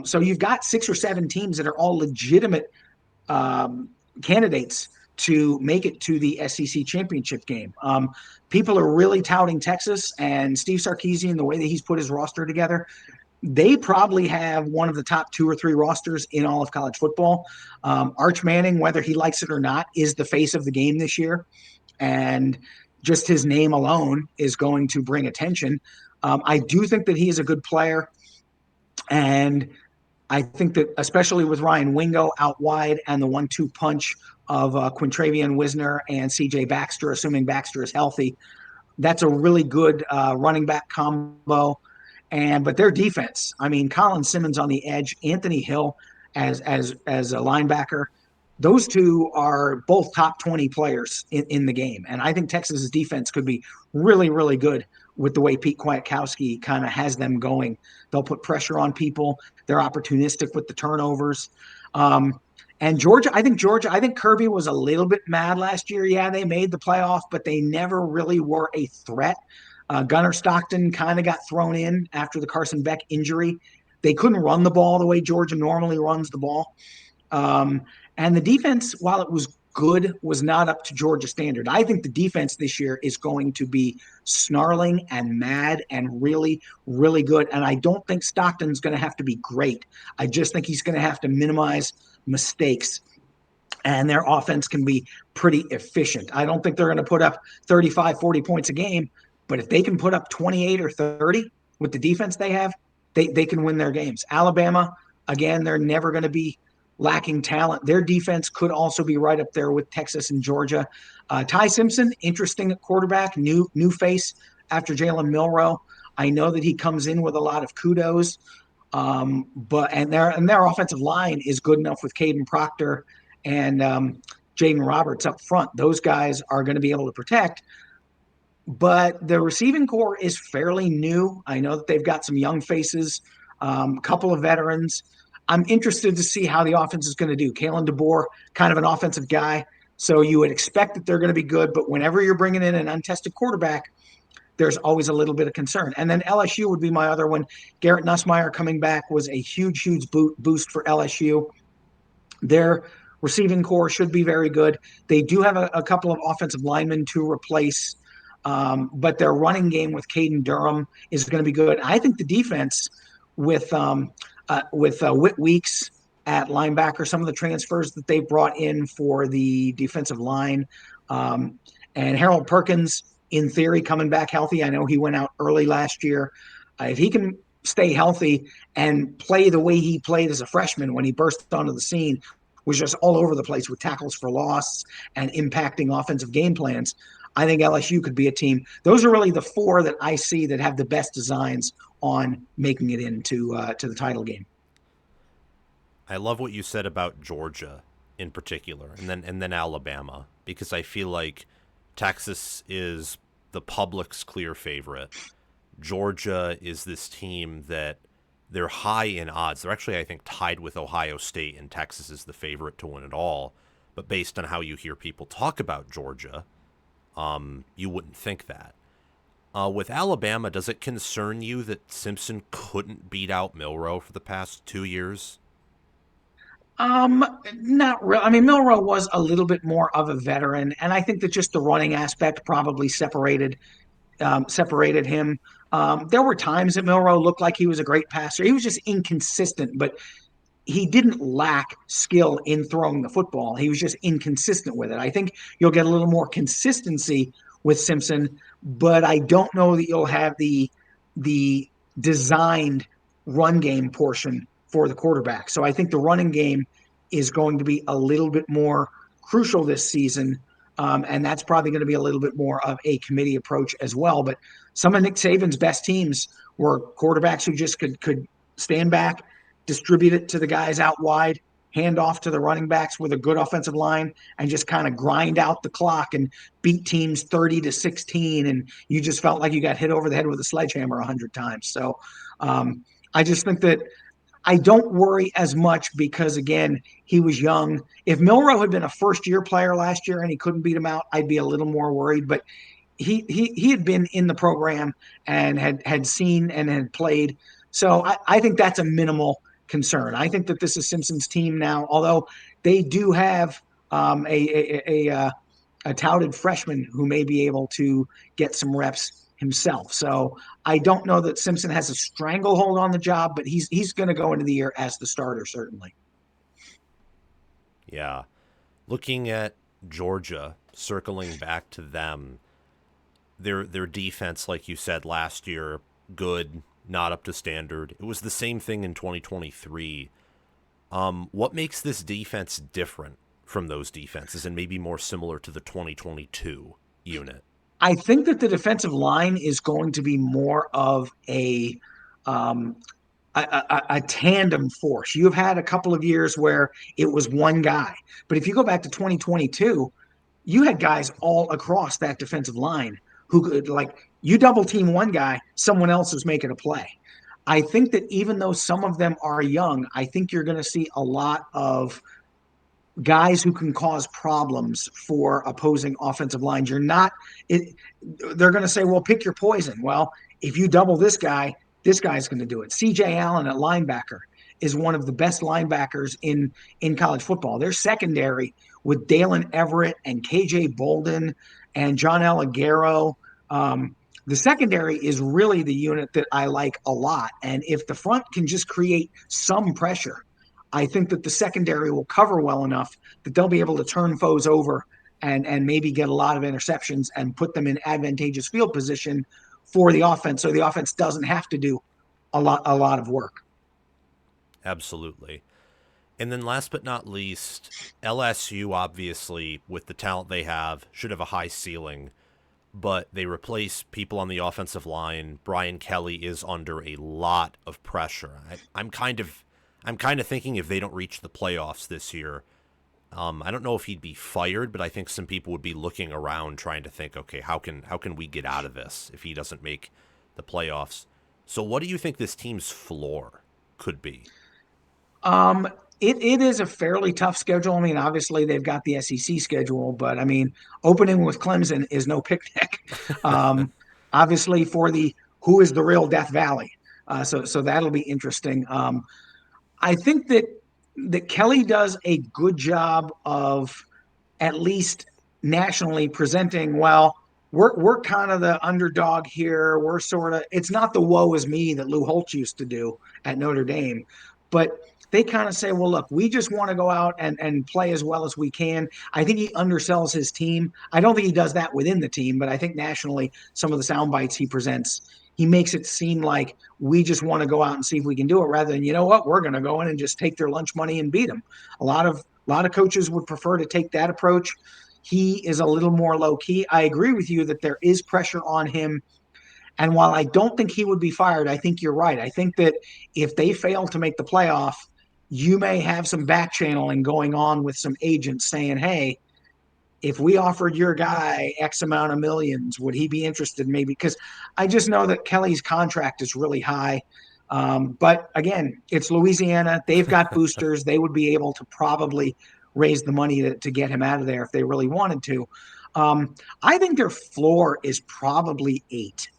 So you've got 6 or 7 teams that are all legitimate candidates to make it to the SEC championship game. People are really touting Texas and Steve Sarkisian, the way that he's put his roster together. They probably have one of the top 2 or 3 rosters in all of college football. Arch Manning, whether he likes it or not, is the face of the game this year. And just his name alone is going to bring attention. I do think that he is a good player. And I think that especially with Ryan Wingo out wide and the 1-2 punch of Quintravian Wisner and CJ Baxter, assuming Baxter is healthy, that's a really good running back combo. But their defense, I mean, Colin Simmons on the edge, Anthony Hill as a linebacker, those two are both top 20 players in the game. And I think Texas's defense could be really, really good with the way Pete Kwiatkowski kind of has them going. They'll put pressure on people. They're opportunistic with the turnovers. And Georgia, I think Kirby was a little bit mad last year. Yeah, they made the playoff, but they never really were a threat. Gunnar Stockton kind of got thrown in after the Carson Beck injury. They couldn't run the ball the way Georgia normally runs the ball. And the defense, while it was good, was not up to Georgia standard. I think the defense this year is going to be snarling and mad and really, really good. And I don't think Stockton's going to have to be great. I just think he's going to have to minimize mistakes. And their offense can be pretty efficient. I don't think they're going to put up 35, 40 points a game, but if they can put up 28 or 30 with the defense they have, they can win their games. Alabama, again, they're never going to be lacking talent. Their defense could also be right up there with Texas and Georgia. Ty Simpson, interesting at quarterback, new face after Jalen Milroe. I know that he comes in with a lot of kudos, but their offensive line is good enough with Caden Proctor and Jaden Roberts up front. Those guys are going to be able to protect. But the receiving core is fairly new. I know that they've got some young faces, a couple of veterans. I'm interested to see how the offense is going to do. Kalen DeBoer, kind of an offensive guy, so you would expect that they're going to be good. But whenever you're bringing in an untested quarterback, there's always a little bit of concern. And then LSU would be my other one. Garrett Nussmeier coming back was a huge, huge boost for LSU. Their receiving core should be very good. They do have a couple of offensive linemen to replace, but their running game with Caden Durham is going to be good. I think the defense Whit Weeks at linebacker, some of the transfers that they brought in for the defensive line, um, and Harold Perkins, in theory, coming back healthy. I know he went out early last year. If he can stay healthy and play the way he played as a freshman when he burst onto the scene, was just all over the place with tackles for loss and impacting offensive game plans. I think LSU could be a team. Those are really the four that I see that have the best designs on making it into to the title game. I love what you said about Georgia in particular, and then Alabama, because I feel like Texas is the public's clear favorite. Georgia is this team that they're high in odds. They're actually, I think, tied with Ohio State, and Texas is the favorite to win it all. But based on how you hear people talk about Georgia, you wouldn't think that. With Alabama, does it concern you that Simpson couldn't beat out Milroe for the past 2 years? Not real. I mean, Milroe was a little bit more of a veteran, and I think that just the running aspect probably separated him. There were times that Milroe looked like he was a great passer. He was just inconsistent, but he didn't lack skill in throwing the football. He was just inconsistent with it. I think you'll get a little more consistency with Simpson, but I don't know that you'll have the designed run game portion for the quarterback. So I think the running game is going to be a little bit more crucial this season. And that's probably going to be a little bit more of a committee approach as well. But some of Nick Saban's best teams were quarterbacks who just could stand back, distribute it to the guys out wide, hand off to the running backs with a good offensive line, and just kind of grind out the clock and beat teams 30-16. And you just felt like you got hit over the head with a sledgehammer 100 times. So I just think that I don't worry as much because, again, he was young. If Milroe had been a first-year player last year and he couldn't beat him out, I'd be a little more worried. But he had been in the program and had seen and had played. So I think that's a minimal concern. I think that this is Simpson's team now, although they do have a touted freshman who may be able to get some reps himself. So I don't know that Simpson has a stranglehold on the job, but he's going to go into the year as the starter, certainly. Yeah. Looking at Georgia, circling back to them, their defense, like you said last year, good, not up to standard. It was the same thing in 2023. What makes this defense different from those defenses and maybe more similar to the 2022 unit? I think that the defensive line is going to be more of um, a tandem force. You've had a couple of years where it was one guy, but if you go back to 2022, you had guys all across that defensive line who could, like, you double team one guy, someone else is making a play. I think that even though some of them are young, I think you're going to see a lot of guys who can cause problems for opposing offensive lines. You're not it, they're going to say, well, pick your poison. Well, if you double this guy's going to do it. CJ Allen at linebacker is one of the best linebackers in college football. Their secondary with Dalen Everett and KJ Bolden and John Allegero. The secondary is really the unit that I like a lot. And if the front can just create some pressure, I think that the secondary will cover well enough that they'll be able to turn foes over and maybe get a lot of interceptions and put them in advantageous field position for the offense, so the offense doesn't have to do a lot of work. Absolutely. And then last but not least, LSU, obviously, with the talent they have, should have a high ceiling, but they replace people on the offensive line. Brian Kelly is under a lot of pressure. I'm kind of thinking if they don't reach the playoffs this year, I don't know if he'd be fired, but I think some people would be looking around trying to think, okay, how can we get out of this if he doesn't make the playoffs? So what do you think this team's floor could be? Um, it is a fairly tough schedule. I mean, obviously they've got the SEC schedule, but I mean, opening with Clemson is no picnic. Um, Obviously for the who is the real Death Valley. So that'll be interesting. I think that Kelly does a good job of at least nationally presenting, well, we're kind of the underdog here. We're sort of, it's not the woe is me that Lou Holtz used to do at Notre Dame, but they kind of say, well, look, we just want to go out and play as well as we can. I think he undersells his team. I don't think he does that within the team, but I think nationally, some of the sound bites he presents, he makes it seem like we just want to go out and see if we can do it rather than, you know what, we're going to go in and just take their lunch money and beat them. A lot of coaches would prefer to take that approach. He is a little more low key. I agree with you that there is pressure on him. And while I don't think he would be fired, I think you're right. I think that if they fail to make the playoff, you may have some back channeling going on with some agents saying, hey, if we offered your guy X amount of millions, would he be interested? Maybe because I just know that Kelly's contract is really high. But again, it's Louisiana. They've got boosters. They would be able to probably raise the money to get him out of there if they really wanted to. I think their floor is probably 8.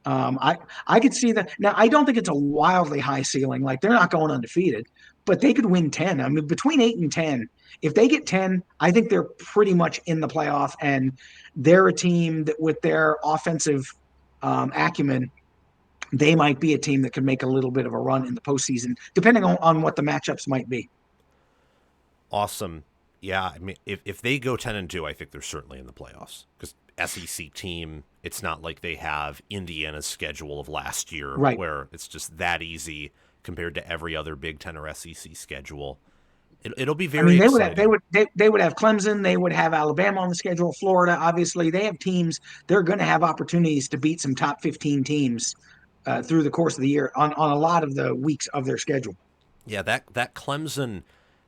I could see that. Now, I don't think it's a wildly high ceiling. Like they're not going undefeated, but they could win 10. I mean, between 8 and 10, if they get 10, I think they're pretty much in the playoff. And they're a team that, with their offensive acumen, they might be a team that can make a little bit of a run in the postseason, depending on what the matchups might be. Awesome. Yeah, I mean, if they go 10-2, I think they're certainly in the playoffs because SEC team. It's not like they have Indiana's schedule of last year, Right. where it's just that easy compared to every other Big Ten or SEC schedule. It'll be I very mean, they exciting. would they would have Clemson, they would have Alabama on the schedule, Florida. Obviously, they have teams. They're going to have opportunities to beat some top 15 teams through the course of the year on a lot of the weeks of their schedule. Yeah, that Clemson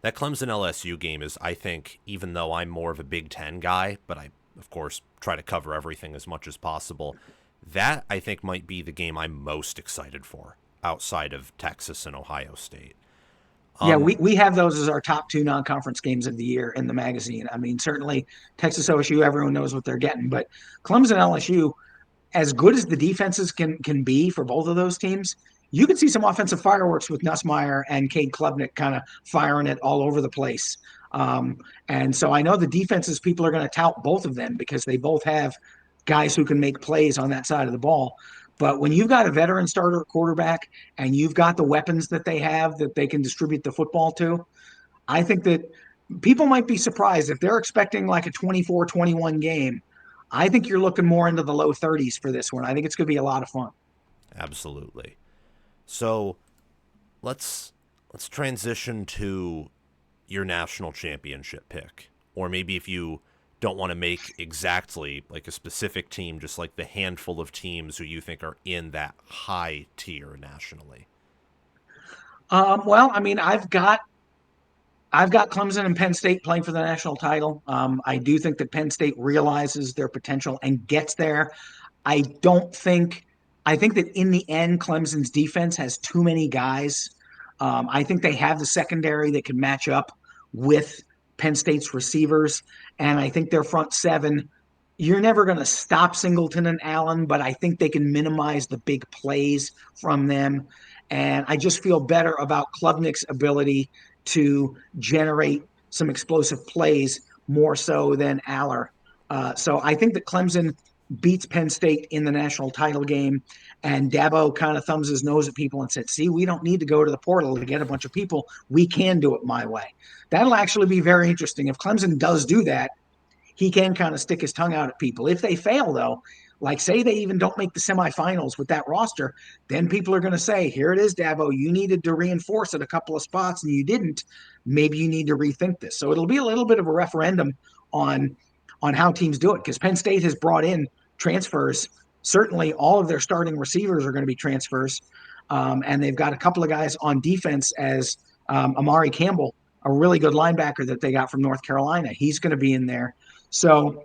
LSU game is, I think, even though I'm more of a Big Ten guy, but I of course try to cover everything as much as possible. That I think might be the game I'm most excited for outside of Texas and Ohio State. Yeah, Um, we have those as our top 2 non-conference games of the year in the magazine. I mean, certainly Texas OSU, everyone knows what they're getting, but Clemson LSU, as good as the defenses can be for both of those teams, you can see some offensive fireworks with Nussmeier and Cade Klubnik kind of firing it all over the place. And so I know the defenses, people are going to tout both of them because they both have guys who can make plays on that side of the ball. But when you've got a veteran starter quarterback and you've got the weapons that they have that they can distribute the football to, I think that people might be surprised if they're expecting like a 24-21 game. I think you're looking more into the low 30s for this one. I think it's going to be a lot of fun. absolutely. So let's transition to your national championship pick, or maybe if you don't want to make exactly like a specific team, just like the handful of teams who you think are in that high tier nationally. Well, I mean, I've got Clemson and Penn State playing for the national title. I do think that Penn State realizes their potential and gets there. I don't think. I think that in the end, Clemson's defense has too many guys. I think they have the secondary that can match up with Penn State's receivers, and I think their front seven. You're never going to stop Singleton and Allen, but I think they can minimize the big plays from them. And I just feel better about Klubnik's ability to generate some explosive plays more so than Aller. So I think that Clemson beats Penn State in the national title game. And Dabo kind of thumbs his nose at people and said, see, we don't need to go to the portal to get a bunch of people. We can do it my way. That'll actually be very interesting. If Clemson does do that, he can kind of stick his tongue out at people. If they fail, though, like say they even don't make the semifinals with that roster, then people are going to say, here it is, Dabo, you needed to reinforce at a couple of spots and you didn't. Maybe you need to rethink this. So it'll be a little bit of a referendum on how teams do it because Penn State has brought in transfers. Certainly, all of their starting receivers are going to be transfers, and they've got a couple of guys on defense as Amari Campbell, a really good linebacker that they got from North Carolina. He's going to be in there. So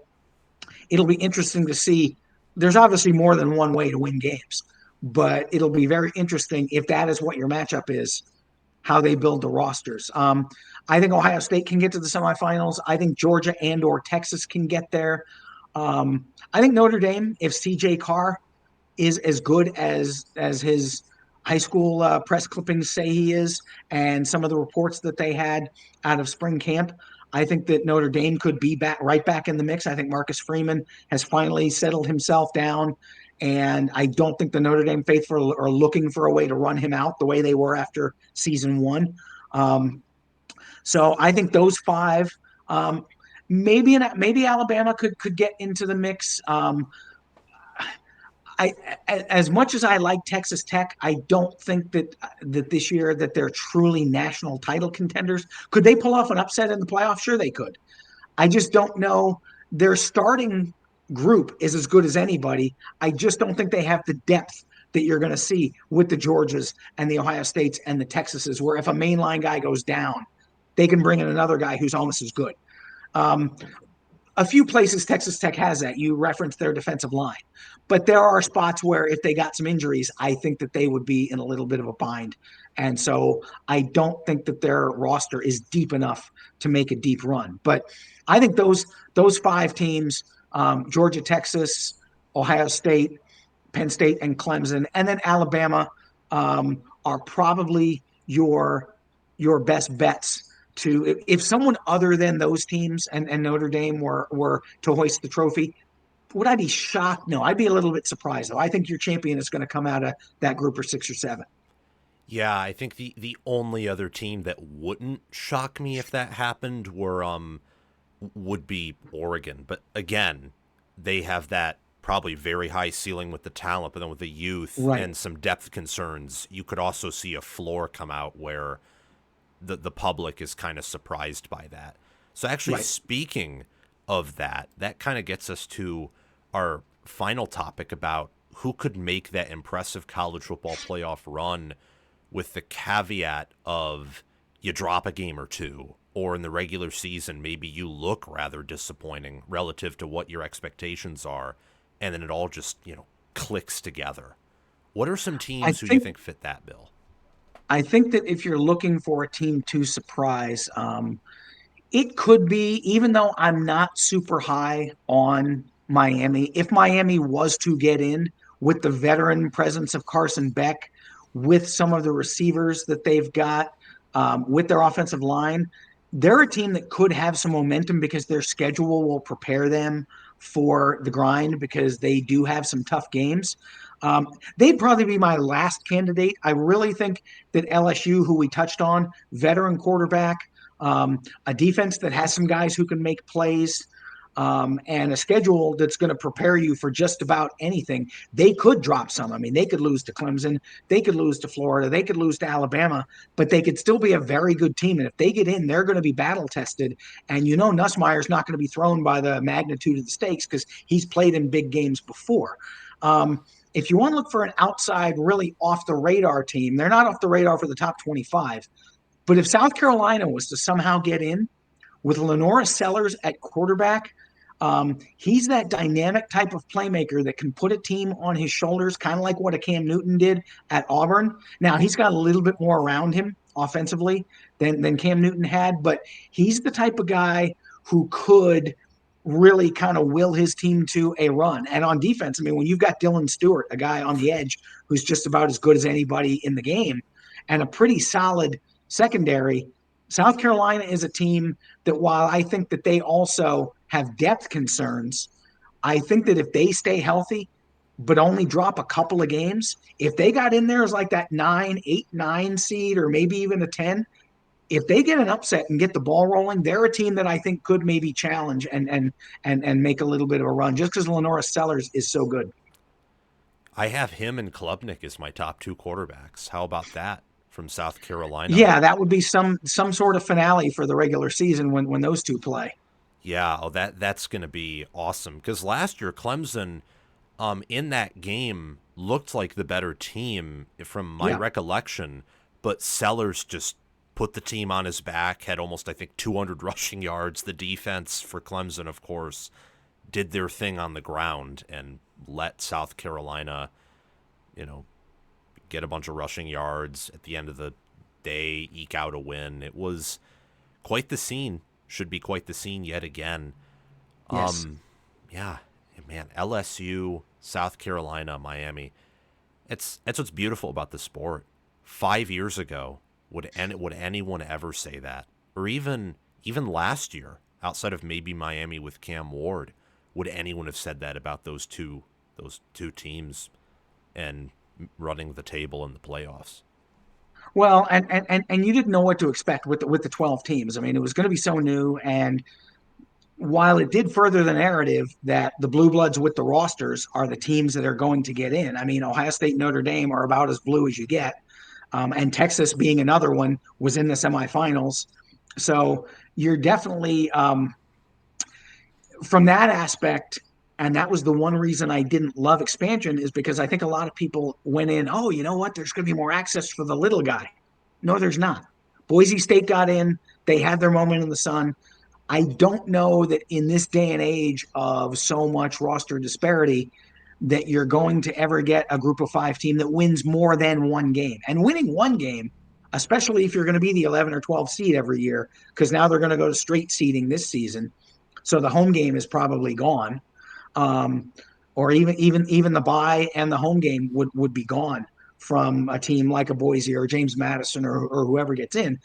it'll be interesting to see. There's obviously more than one way to win games, but it'll be very interesting if that is what your matchup is, how they build the rosters. I think Ohio State can get to the semifinals. I think Georgia and or Texas can get there. I think Notre Dame, if CJ Carr is as good as his high school press clippings say he is, and some of the reports that they had out of spring camp. I think that Notre Dame could be right back in the mix. I think Marcus Freeman has finally settled himself down, and I don't think the Notre Dame faithful are looking for a way to run him out the way they were after season one. Um, so I think those five. Maybe Alabama could get into the mix. I as much as I like Texas Tech, I don't think that this year that they're truly national title contenders. Could they pull off an upset in the playoffs? Sure, they could. I just don't know. Their starting group is as good as anybody. I just don't think they have the depth that you're going to see with the Georgias and the Ohio States and the Texases, where if a mainline guy goes down, they can bring in another guy who's almost as good. Um, a few places Texas Tech has that. You referenced their defensive line, but there are spots where if they got some injuries, I think that they would be in a little bit of a bind. And so I don't think that their roster is deep enough to make a deep run. But I think those five teams, Georgia, Texas, Ohio State, Penn State, and Clemson, and then Alabama, are probably your best bets to if someone other than those teams and Notre Dame were to hoist the trophy. Would I be shocked? No, I'd be a little bit surprised though. I think your champion is going to come out of that group or 6 or 7. Yeah, I think the only other team that wouldn't shock me if that happened would be Oregon. But again, they have that probably very high ceiling with the talent, but then with the youth Right. and some depth concerns, you could also see a floor come out where the public is kind of surprised by that. So actually, Right. speaking of that, that kind of gets us to our final topic about who could make that impressive college football playoff run with the caveat of you drop a game or two, or in the regular season, maybe you look rather disappointing relative to what your expectations are, and then it all just, clicks together. What are some I teams who you think think fit that bill? I think that if you're looking for a team to surprise, it could be, even though I'm not super high on Miami, if Miami was to get in with the veteran presence of Carson Beck, with some of the receivers that they've got, with their offensive line, they're a team that could have some momentum because their schedule will prepare them for the grind because they do have some tough games. They'd probably be my last candidate. I really think that LSU, who we touched on, veteran quarterback, a defense that has some guys who can make plays, and a schedule that's going to prepare you for just about anything. They could drop some. I mean, they could lose to Clemson, they could lose to Florida, they could lose to Alabama, but they could still be a very good team. And if they get in, they're going to be battle tested. And Nussmeier's not going to be thrown by the magnitude of the stakes because he's played in big games before. If you want to look for an outside, really off the radar team, they're not off the radar for the top 25. But if South Carolina was to somehow get in with Lenora Sellers at quarterback, he's that dynamic type of playmaker that can put a team on his shoulders, kind of like what a Cam Newton did at Auburn. Now, he's got a little bit more around him offensively than Cam Newton had, but he's the type of guy who could really kind of will his team to a run. And on defense, I mean, when you've got Dylan Stewart, a guy on the edge who's just about as good as anybody in the game, and a pretty solid secondary, South Carolina is a team that while I think that they also have depth concerns, I think that if they stay healthy, but only drop a couple of games, if they got in there as like that 9, 8, 9 seed, or maybe even a 10, if they get an upset and get the ball rolling, they're a team that I think could maybe challenge and make a little bit of a run just because Lenora Sellers is so good. I have him and Klubnik as my top two quarterbacks. How about that from South Carolina? Yeah, that would be some sort of finale for the regular season when those two play. Yeah, that's going to be awesome because last year Clemson, in that game looked like the better team from my Yeah. recollection, but Sellers just put the team on his back, had almost I think 200 rushing yards. The defense for Clemson, of course, did their thing on the ground and let South Carolina, you know, get a bunch of rushing yards at the end of the day, eke out a win. It was quite the scene. Should be quite the scene yet again. Yes. Yeah, man, LSU, South Carolina, Miami. It's that's what's beautiful about the sport. 5 years ago, would anyone ever say that? Or even last year, outside of maybe Miami with Cam Ward, would anyone have said that about those two teams and running the table in the playoffs? Well, and you didn't know what to expect with the 12 teams. I mean, it was going to be so new, and while it did further the narrative that the blue bloods with the rosters are the teams that are going to get in. I mean, Ohio State, Notre Dame are about as blue as you get, and Texas being another one was in the semifinals. So you're definitely from that aspect, and that was the one reason I didn't love expansion is because I think a lot of people went in, oh, you know what? There's going to be more access for the little guy. No, there's not. Boise State got in. They had their moment in the sun. I don't know that in this day and age of so much roster disparity that you're going to ever get a group of five team that wins more than one game. And winning one game, especially if you're going to be the 11 or 12 seed every year, because now they're going to go to straight seeding this season. So the home game is probably gone. Um, or even the bye and the home game would be gone from a team like a Boise or James Madison or whoever gets in.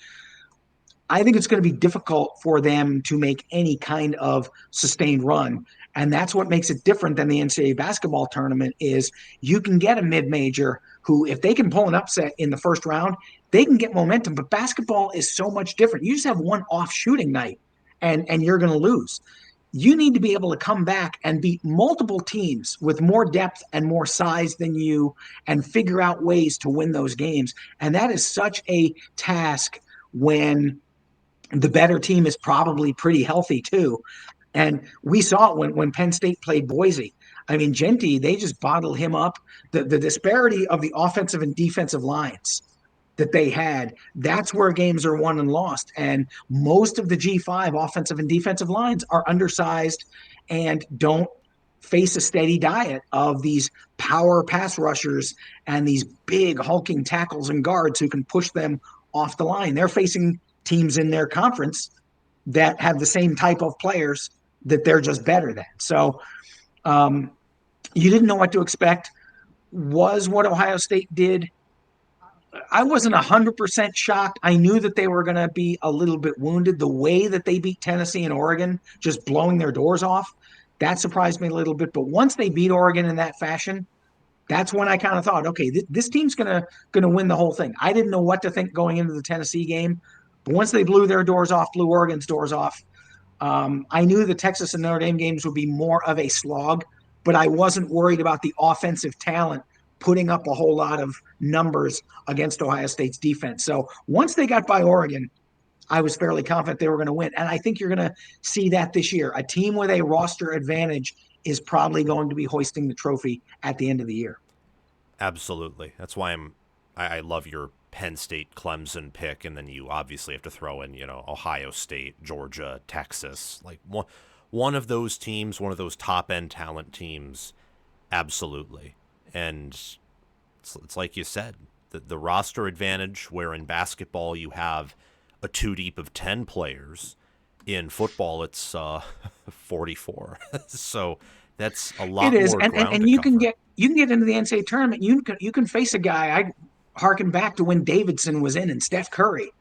I think it's going to be difficult for them to make any kind of sustained run. And that's what makes it different than the NCAA basketball tournament is you can get a mid-major who, if they can pull an upset in the first round, they can get momentum. But basketball is so much different. You just have one off shooting night and you're going to lose. You need to be able to come back and beat multiple teams with more depth and more size than you and figure out ways to win those games. And that is such a task when the better team is probably pretty healthy too. And we saw it when Penn State played Boise. I mean, Genty, they just bottled him up. The disparity of the offensive and defensive lines that they had, that's where games are won and lost. And most of the G5 offensive and defensive lines are undersized and don't face a steady diet of these power pass rushers and these big hulking tackles and guards who can push them off the line. They're facing teams in their conference that have the same type of players that they're just better than. So um, you didn't know what to expect. Was what Ohio State did. I wasn't 100% shocked. I knew that they were going to be a little bit wounded. The way that they beat Tennessee and Oregon, just blowing their doors off, that surprised me a little bit. But once they beat Oregon in that fashion, that's when I kind of thought, okay, this team's gonna win the whole thing. I didn't know what to think going into the Tennessee game, but once they blew their doors off, blew Oregon's doors off, I knew the Texas and Notre Dame games would be more of a slog, but I wasn't worried about the offensive talent putting up a whole lot of numbers against Ohio State's defense. So once they got by Oregon, I was fairly confident they were going to win. And I think you're going to see that this year. A team with a roster advantage is probably going to be hoisting the trophy at the end of the year. Absolutely. That's why I love your Penn State Clemson pick, and then you obviously have to throw in, Ohio State, Georgia, Texas. Like one of those teams, one of those top end talent teams, absolutely. And it's like you said, the roster advantage, where in basketball you have a two deep of 10 players, in football it's 44. So that's a It lot is, more ground and to cover. you can get into the NCAA tournament. You can face a guy. I harken back to when Davidson was in and Steph Curry.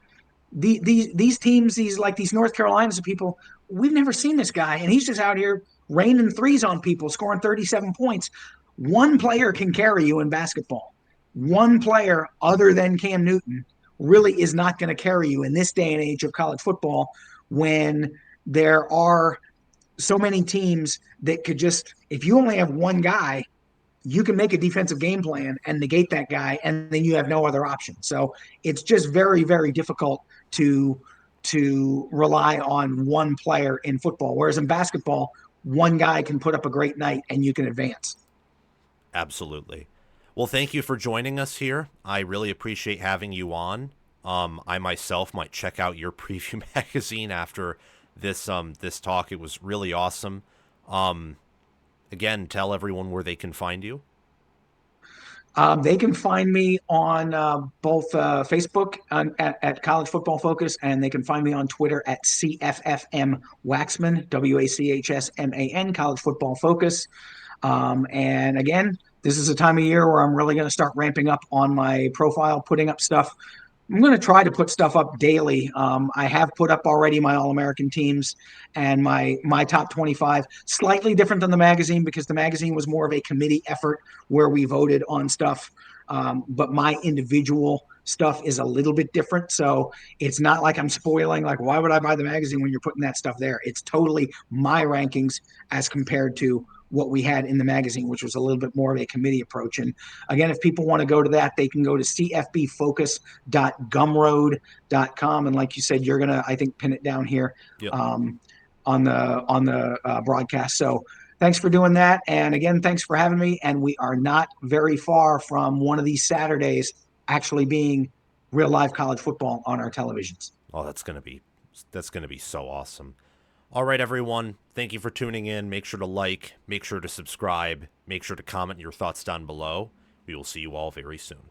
These teams, these North Carolinas people, we've never seen this guy, and he's just out here raining threes on people, scoring 37 points. One player can carry you in basketball. One player other than Cam Newton really is not going to carry you in this day and age of college football when there are so many teams that could just, if you only have one guy, you can make a defensive game plan and negate that guy, and then you have no other option. So it's just very, very difficult to rely on one player in football. Whereas in basketball, one guy can put up a great night and you can advance. Absolutely. Well, thank you for joining us here. I really appreciate having you on. I myself might check out your preview magazine after this talk. It was really awesome. Um, Again, tell everyone where they can find you. They can find me on both Facebook at College Football Focus, and they can find me on Twitter at CFFM Waxman, WACHSMAN, College Football Focus. And again, This is a time of year where I'm really going to start ramping up on my profile, putting up stuff. I'm going to try to put stuff up daily. I have put up already my All American teams and my top 25. Slightly different than the magazine because the magazine was more of a committee effort where we voted on stuff. But my individual stuff is a little bit different. So it's not like I'm spoiling, like, why would I buy the magazine when you're putting that stuff there? It's totally my rankings as compared to what we had in the magazine, which was a little bit more of a committee approach. And again, if people want to go to that, they can go to cfbfocus.gumroad.com. And like you said, you're going to, I think, pin it down here Yep. um, on the broadcast. So thanks for doing that. And again, thanks for having me. And we are not very far from one of these Saturdays actually being real live college football on our televisions. Oh, that's gonna be so awesome. All right, everyone. Thank you for tuning in. Make sure to like, make sure to subscribe, make sure to comment your thoughts down below. We will see you all very soon.